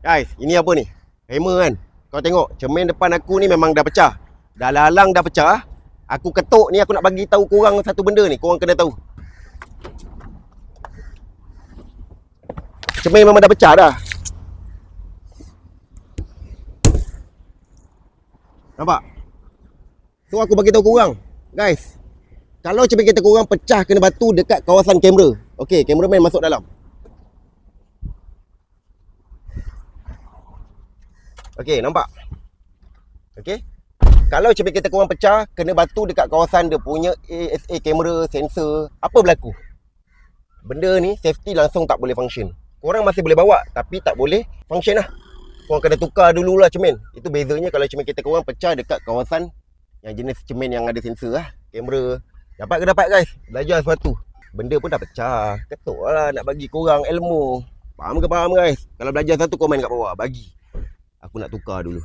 Guys, ini apa ni? Hammer kan? Kau tengok, cermin depan aku ni memang dah pecah. Dah lalang dah pecah. Aku ketuk ni, aku nak bagi tahu korang satu benda ni. Korang kena tahu. Cermin memang dah pecah dah. Nampak? So aku bagi tahu korang. Guys, kalau cermin kereta korang pecah kena batu dekat kawasan kamera. Okey, kameraman masuk dalam. Okey, nampak? Okey. Kalau cermin kereta korang pecah, kena batu dekat kawasan dia punya ASA kamera, sensor. Apa berlaku? Benda ni safety langsung tak boleh function. Korang masih boleh bawa, tapi tak boleh function lah. Korang kena tukar dululah cermin. Itu bezanya kalau cermin kereta korang pecah dekat kawasan yang jenis cermin yang ada sensor lah, kamera. Dapat ke dapat guys? Belajar sesuatu. Benda pun dah pecah. Ketuk lah nak bagi korang ilmu. Faham ke faham guys? Kalau belajar satu komen kat bawah, bagi. Aku nak tukar dulu.